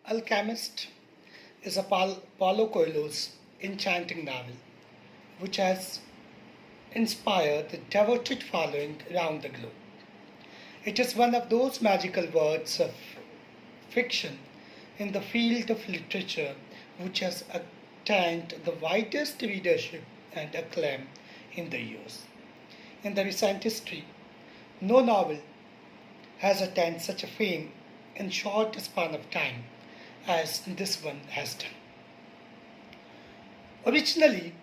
Alchemist is a Paulo Coelho's enchanting novel, which has inspired the devoted following around the globe. It is one of those magical words of fiction in the field of literature which has attained the widest readership and acclaim in the years. In the recent history, no novel has attained such a fame in short span of time as this one has done. Originally,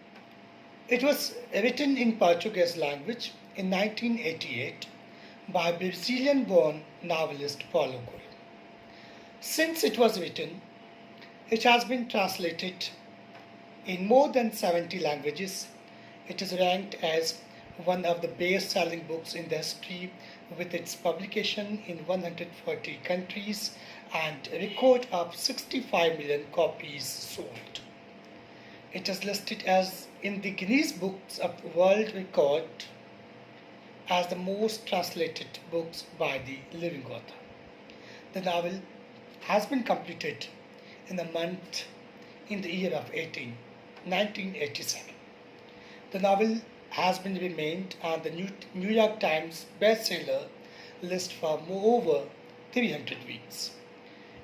it was written in Portuguese language in 1988 by Brazilian-born novelist Paulo Coelho. Since it was written, it has been translated in more than 70 languages. It is ranked as one of the best-selling books in the history with its publication in 140 countries and a record of 65 million copies sold. It is listed as in the Guinness Books of World Record as the most translated books by the living author. The novel has been completed in a month in the year of 1987. The novel has been remained on the New York Times bestseller list for over 300 weeks.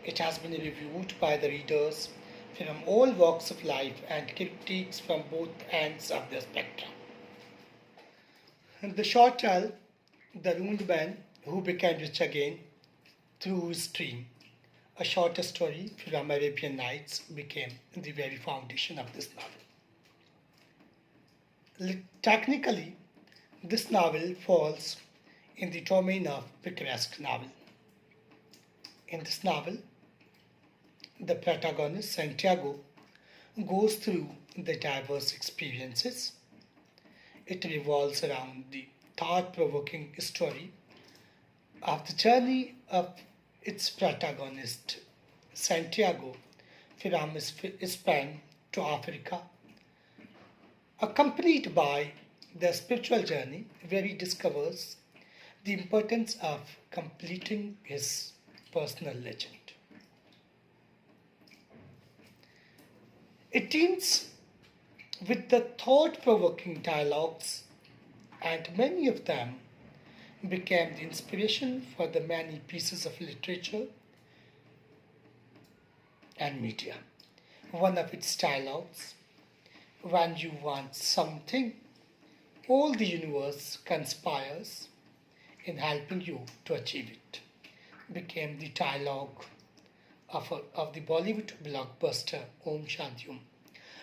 It has been reviewed by the readers from all walks of life and critics from both ends of the spectrum. The short tale, The Ruined Man Who Became Rich Again Through His Dream, a short story from Arabian Nights, became the very foundation of this novel. Technically, this novel falls in the domain of picaresque novel. In this novel, the protagonist Santiago goes through the diverse experiences. It revolves around the thought-provoking story of the journey of its protagonist Santiago from Spain to Africa, accompanied by the spiritual journey where he discovers the importance of completing his personal legend. It ends with the thought-provoking dialogues, and many of them became the inspiration for the many pieces of literature and media. One of its dialogues, "When you want something, all the universe conspires in helping you to achieve it," became the dialogue of the Bollywood blockbuster Om Shanti Om.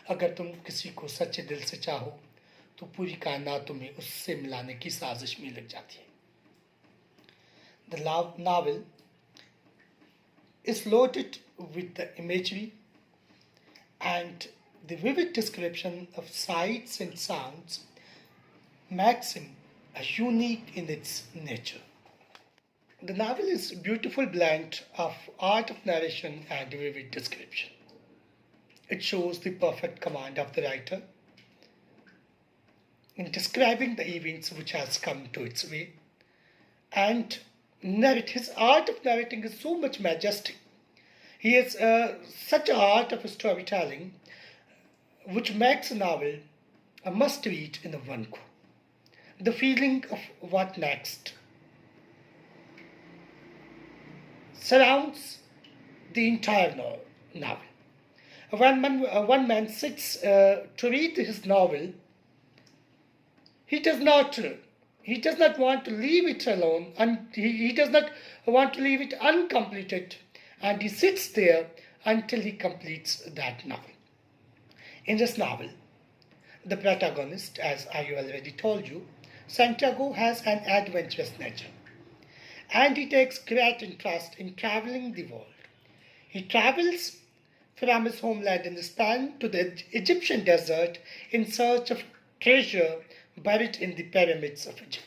अगर तुम किसी को सच्चे दिल से चाहो तो पूरी कायनात तुम्हें उससे मिलाने की साजिश में लग जाती है. The novel is loaded with the imagery and the vivid description of sights and sounds makes him unique in its nature. The novel is a beautiful blend of art of narration and vivid description. It shows the perfect command of the writer in describing the events which has come to its way, and his art of narrating is so much majestic. He has such an art of storytelling which makes a novel a must-read in one go. The feeling of what next surrounds the entire novel. One man sits to read his novel. He does not want to leave it alone, and he does not want to leave it uncompleted, and he sits there until he completes that novel. In this novel, the protagonist, as I already told you, Santiago, has an adventurous nature, and he takes great interest in traveling the world. He travels from his homeland in Spain to the Egyptian desert in search of treasure buried in the pyramids of Egypt.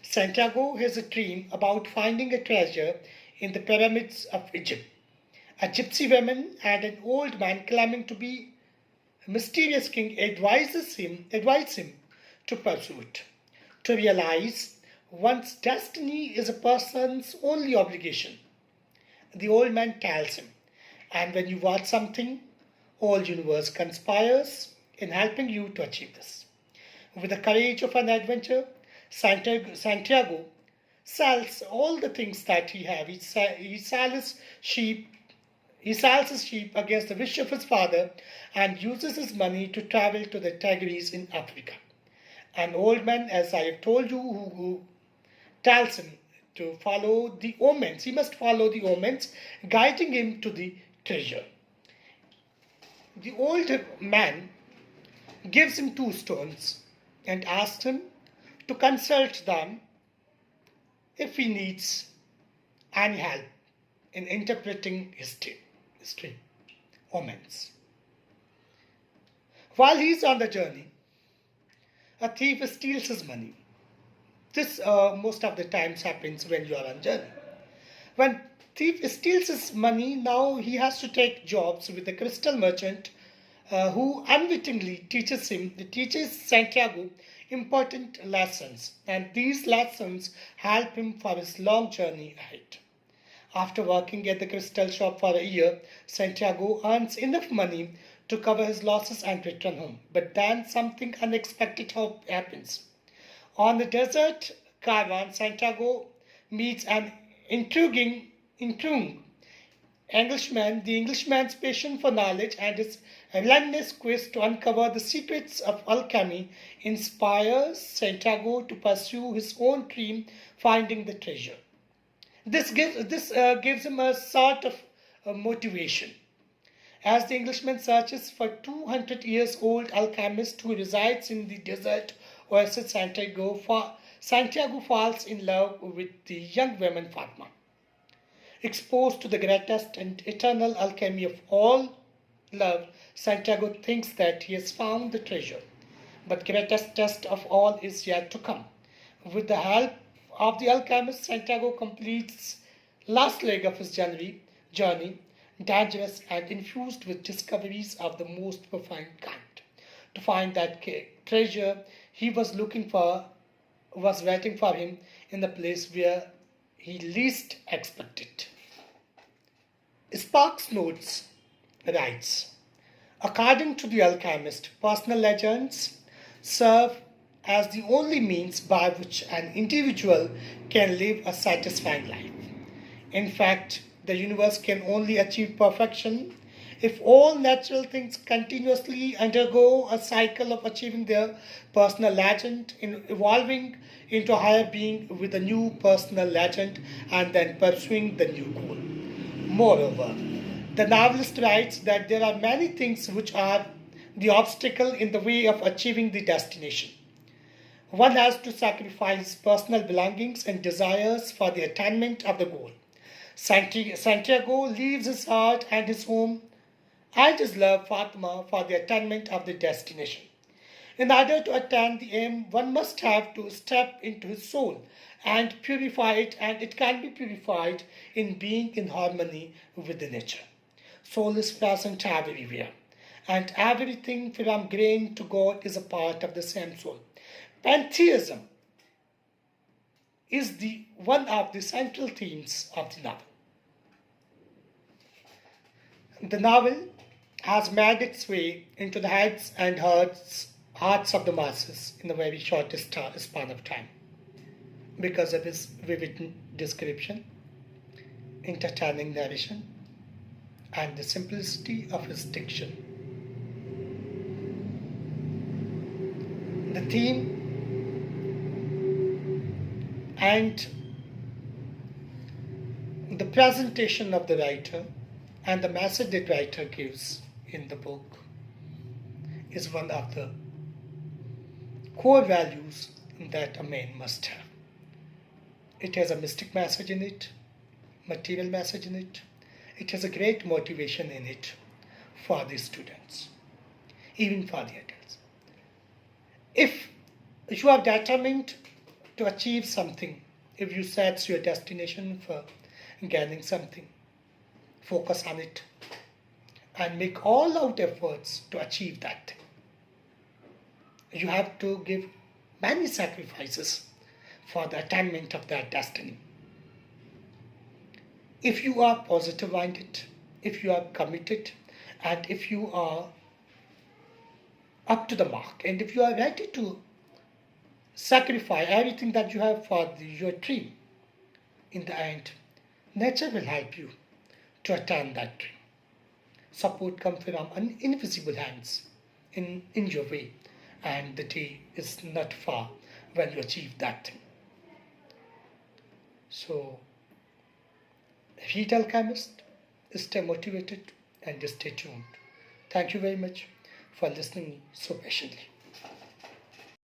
Santiago has a dream about finding a treasure in the pyramids of Egypt. A gypsy woman and an old man claiming to be a mysterious king advise him to pursue it. To realize one's destiny is a person's only obligation, the old man tells him, And when you want something, all universe conspires in helping you to achieve this. With the courage of an adventurer, Santiago sells all the things that he has. He sells sheep. He sells his sheep against the wish of his father and uses his money to travel to the Tigris in Africa. An old man, as I have told you, who tells him to follow the omens. He must follow the omens, guiding him to the treasure. The old man gives him 2 stones and asks him to consult them if he needs any help in interpreting history, omens. While he is on the journey, a thief steals his money. This most of the times happens when you are on journey. When thief steals his money, now he has to take jobs with the crystal merchant who unwittingly teaches Santiago important lessons, and these lessons help him for his long journey ahead. After working at the crystal shop for a year, Santiago earns enough money to cover his losses and return home. But then something unexpected happens. On the desert caravan, Santiago meets an intriguing Englishman. The Englishman's passion for knowledge and his relentless quest to uncover the secrets of alchemy inspires Santiago to pursue his own dream, finding the treasure. This gives him a sort of motivation. As the Englishman searches for 200 years old alchemist who resides in the desert oasis, Santiago falls in love with the young woman Fatima. Exposed to the greatest and eternal alchemy of all love, Santiago thinks that he has found the treasure. But greatest test of all is yet to come. With the help of the alchemist, Santiago completes last leg of his journey, dangerous and infused with discoveries of the most profound kind. To find that treasure he was looking for was waiting for him in the place where he least expected. Sparks Notes writes, according to the alchemist, personal legends serve as the only means by which an individual can live a satisfying life. In fact, the universe can only achieve perfection if all natural things continuously undergo a cycle of achieving their personal legend, evolving into a higher being with a new personal legend and then pursuing the new goal. Moreover, the novelist writes that there are many things which are the obstacle in the way of achieving the destination. One has to sacrifice personal belongings and desires for the attainment of the goal. Santiago leaves his heart and his home and his love Fatima for the attainment of the destination. In order to attain the aim, one must have to step into his soul and purify it, and it can be purified in being in harmony with the nature. Soul is present everywhere, and everything from grain to God is a part of the same soul. Pantheism is one of the central themes of the novel. The novel has made its way into the heads and hearts of the masses in a very short span of time because of its vivid description, entertaining narration, and the simplicity of his diction. The theme and the presentation of the writer and the message that writer gives in the book is one of the core values that a man must have. It has a mystic message in it, material message in it. It has a great motivation in it for the students, even for the adults. If you are determined to achieve something, if you set your destination for gaining something, focus on it and make all out efforts to achieve that thing. You have to give many sacrifices for the attainment of that destiny. If you are positive minded, if you are committed, and if you are up to the mark, and if you are ready to sacrifice everything that you have for your dream, in the end, nature will help you to attain that dream. Support comes from invisible hands in your way, and the day is not far when you achieve that thing. So, read Alchemist, stay motivated, and stay tuned. Thank you very much for listening so patiently.